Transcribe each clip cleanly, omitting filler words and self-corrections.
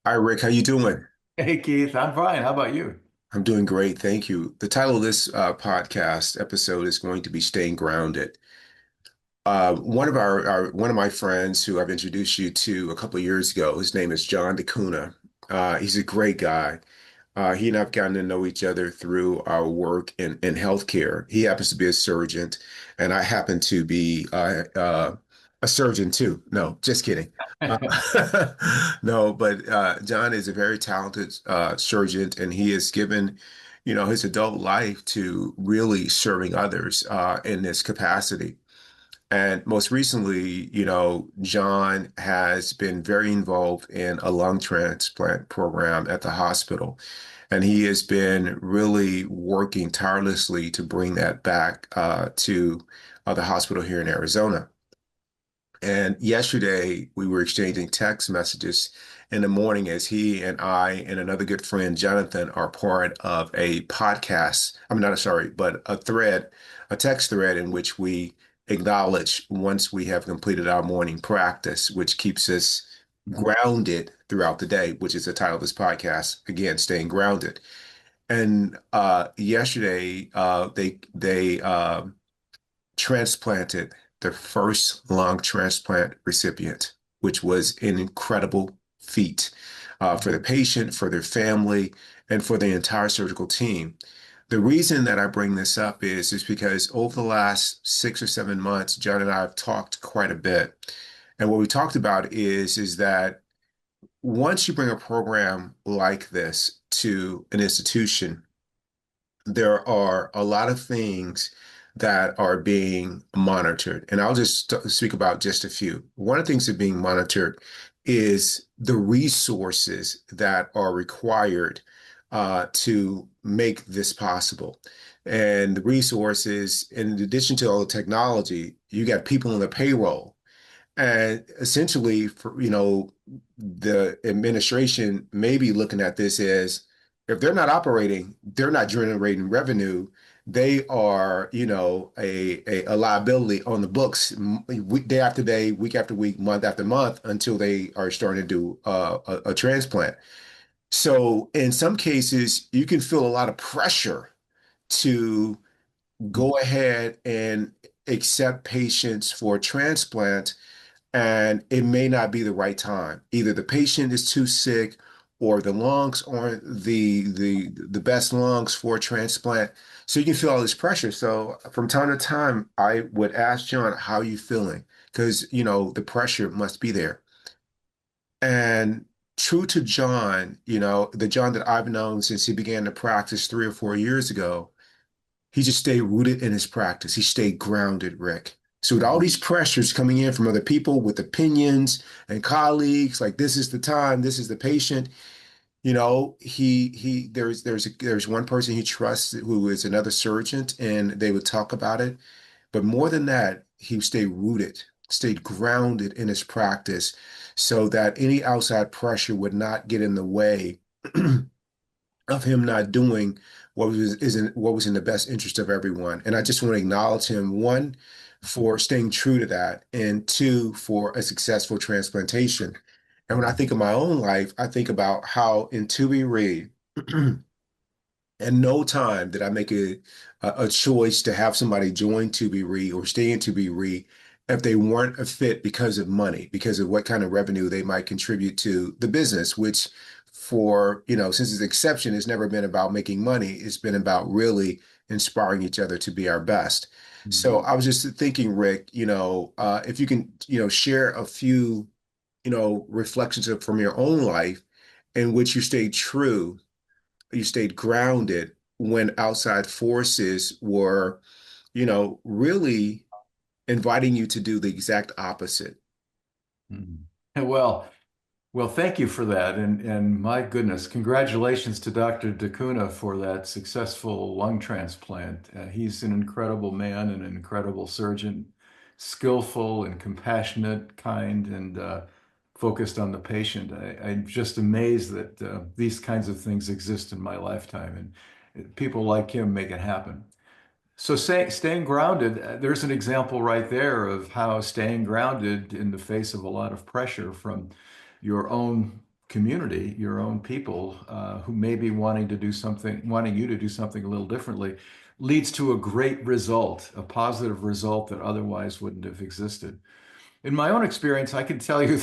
Hi Rick, how you doing? Hey Keith, I'm fine. How about you? I'm doing great, thank you. The title of this podcast episode is going to be Staying Grounded. One of my friends who I've introduced you to a couple of years ago, his name is John DeCuna. He's a great guy. He and I've gotten to know each other through our work in healthcare. He happens to be a surgeon, and I happen to be a surgeon too. No, just kidding. No, but John is a very talented surgeon, and he has given, his adult life to really serving others in this capacity. And most recently, John has been very involved in a lung transplant program at the hospital. And he has been really working tirelessly to bring that back to the hospital here in Arizona. And yesterday, we were exchanging text messages in the morning as he and I and another good friend, Jonathan, are part of a podcast. I'm not sorry, but a thread, a text thread in which we acknowledge once we have completed our morning practice, which keeps us grounded throughout the day, which is the title of this podcast. Again, staying grounded. And yesterday, they transplanted the first lung transplant recipient, which was an incredible feat for the patient, for their family, and for the entire surgical team. The reason that I bring this up is because over the last 6 or 7 months, John and I have talked quite a bit. And what we talked about is that once you bring a program like this to an institution, there are a lot of things that are being monitored. And I'll just speak about just a few. One of the things that are being monitored is the resources that are required to make this possible. And the resources, in addition to all the technology, you got people on the payroll and essentially, the administration may be looking at this as if they're not operating, they're not generating revenue. They are, a liability on the books day after day, week after week, month after month until they are starting to do a transplant. So in some cases, you can feel a lot of pressure to go ahead and accept patients for transplant, and it may not be the right time. Either the patient is too sick or the lungs aren't the best lungs for a transplant. So you can feel all this pressure. So from time to time, I would ask John, how are you feeling? Because, the pressure must be there. And true to John, the John that I've known since he began to practice 3 or 4 years ago, he just stayed rooted in his practice. He stayed grounded, Rick. So with all these pressures coming in from other people with opinions and colleagues, like this is the time, this is the patient, he there's one person he trusts who is another surgeon, and they would talk about it. But more than that, he stayed rooted, stayed grounded in his practice so that any outside pressure would not get in the way of him not doing what was in the best interest of everyone. And I just want to acknowledge him, one, for staying true to that, and two, for a successful transplantation. And when I think of my own life, I think about how in ToBeRe, in no time did I make a choice to have somebody join ToBeRe or stay in ToBeRe if they weren't a fit because of money, because of what kind of revenue they might contribute to the business, which since its exception, has never been about making money. It's been about really inspiring each other to be our best. So Mhm. I was just thinking, Rick, if you can, share a few, reflections from your own life in which you stayed grounded when outside forces were, really inviting you to do the exact opposite. Mhm. Well, thank you for that, and my goodness, congratulations to Dr. DeCuna for that successful lung transplant. He's an incredible man and an incredible surgeon, skillful and compassionate, kind, and focused on the patient. I'm just amazed that these kinds of things exist in my lifetime, and people like him make it happen. So staying grounded, there's an example right there of how staying grounded in the face of a lot of pressure from your own community, your own people, who may be wanting you to do something a little differently, leads to a great result, a positive result that otherwise wouldn't have existed. In my own experience, I can tell you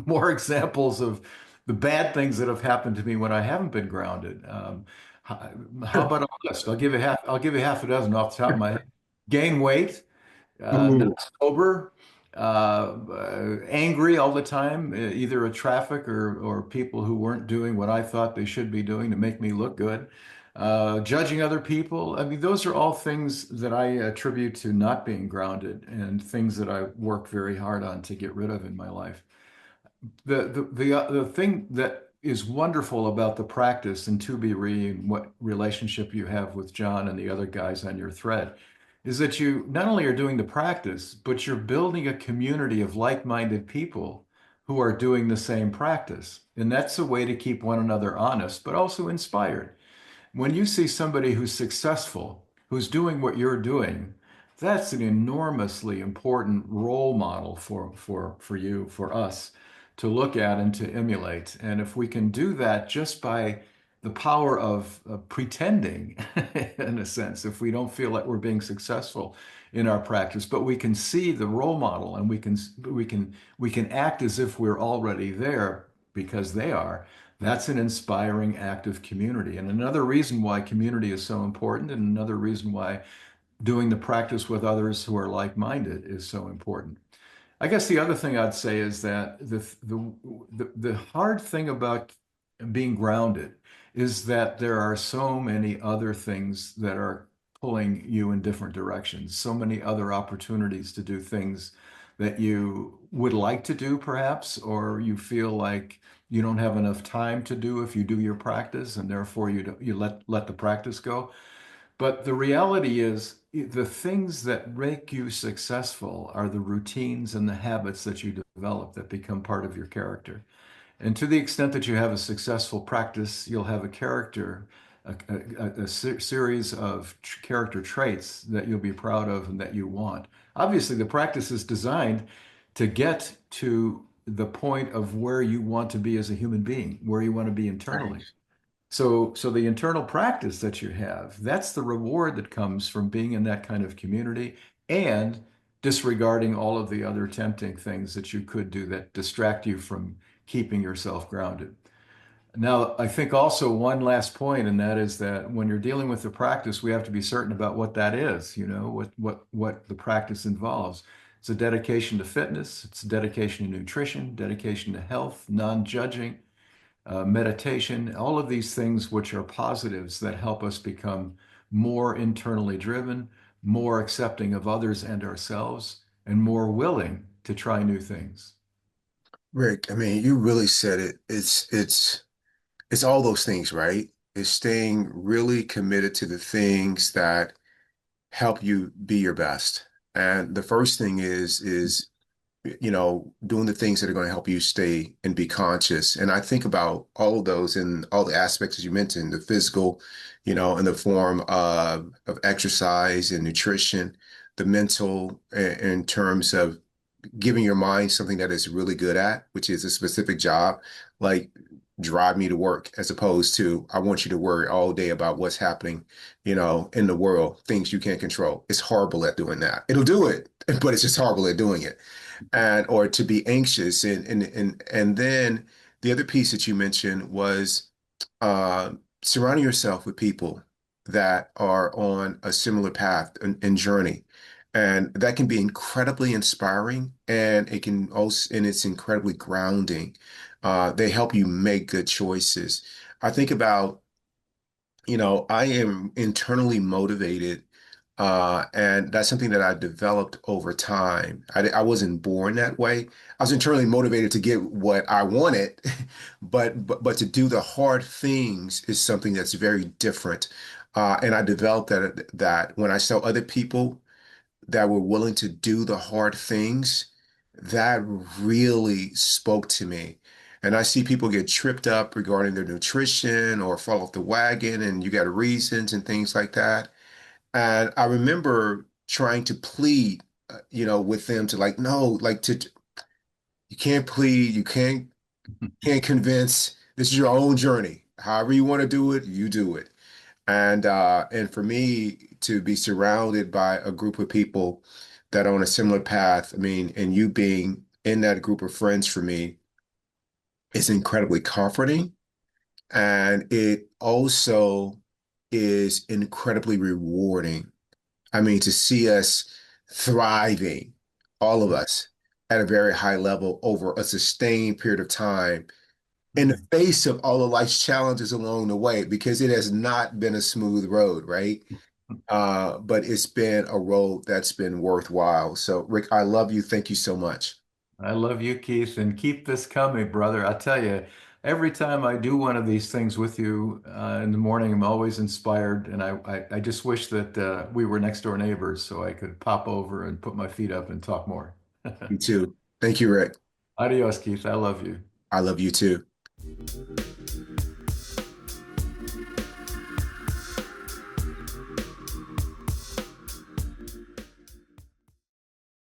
more examples of the bad things that have happened to me when I haven't been grounded. How, how about a list? I'll give you half a dozen off the top of my head. Gain weight, Ooh, not sober, angry all the time, either at traffic or people who weren't doing what I thought they should be doing to make me look good. Judging other people. I mean, those are all things that I attribute to not being grounded and things that I work very hard on to get rid of in my life. The thing that is wonderful about the practice and ToBeRe and what relationship you have with John and the other guys on your thread is that you not only are doing the practice, but you're building a community of like-minded people who are doing the same practice. And that's a way to keep one another honest, but also inspired. When you see somebody who's successful, who's doing what you're doing, that's an enormously important role model for you, for us to look at and to emulate. And if we can do that just by the power of pretending, in a sense, if we don't feel like we're being successful in our practice, but we can see the role model and we can act as if we're already there because they are. That's an inspiring act of community. And another reason why community is so important, and another reason why doing the practice with others who are like-minded is so important. I guess the other thing I'd say is that the hard thing about being grounded is that there are so many other things that are pulling you in different directions, so many other opportunities to do things that you would like to do, perhaps, or you feel like you don't have enough time to do if you do your practice, and therefore you let the practice go. But the reality is, the things that make you successful are the routines and the habits that you develop that become part of your character. And to the extent that you have a successful practice, you'll have a character, a series of character traits that you'll be proud of and that you want. Obviously, the practice is designed to get to the point of where you want to be as a human being, where you want to be right. internally. So the internal practice that you have, that's the reward that comes from being in that kind of community and disregarding all of the other tempting things that you could do that distract you from keeping yourself grounded. Now, I think also one last point, and that is that when you're dealing with the practice, we have to be certain about what that is, what the practice involves. It's a dedication to fitness, it's a dedication to nutrition, dedication to health, non-judging, meditation, all of these things which are positives that help us become more internally driven, more accepting of others and ourselves, and more willing to try new things. Rick, I mean, you really said it. It's all those things, right? It's staying really committed to the things that help you be your best. And the first thing is doing the things that are going to help you stay and be conscious. And I think about all of those and all the aspects as you mentioned, the physical, in the form of exercise and nutrition, the mental in terms of giving your mind something that it's really good at, which is a specific job, like drive me to work, as opposed to I want you to worry all day about what's happening, in the world, things you can't control. It's horrible at doing that. It'll do it, but it's just horrible at doing it. And or to be anxious and then the other piece that you mentioned was uh surrounding yourself with people that are on a similar path and journey. And that can be incredibly inspiring and it can also, and it's incredibly grounding. They help you make good choices. I think about, I am internally motivated, and that's something that I developed over time. I wasn't born that way. I was internally motivated to get what I wanted, but to do the hard things is something that's very different. And I developed that when I saw other people that were willing to do the hard things, that really spoke to me. And I see people get tripped up regarding their nutrition or fall off the wagon, and you got reasons and things like that. And I remember trying to plead, with them to like, no, like you can't plead, you can't. Can't convince. This is your own journey. However you want to do it, you do it. And for me to be surrounded by a group of people that are on a similar path, I mean, and you being in that group of friends for me is incredibly comforting. And it also is incredibly rewarding. I mean, to see us thriving, all of us, at a very high level over a sustained period of time in the face of all of life's challenges along the way, because it has not been a smooth road, right? But it's been a road that's been worthwhile. So, Rick, I love you. Thank you so much. I love you, Keith, and keep this coming, brother. I tell you, every time I do one of these things with you in the morning, I'm always inspired, and I just wish that we were next door neighbors so I could pop over and put my feet up and talk more. You too. Thank you, Rick. Adios, Keith. I love you. I love you too.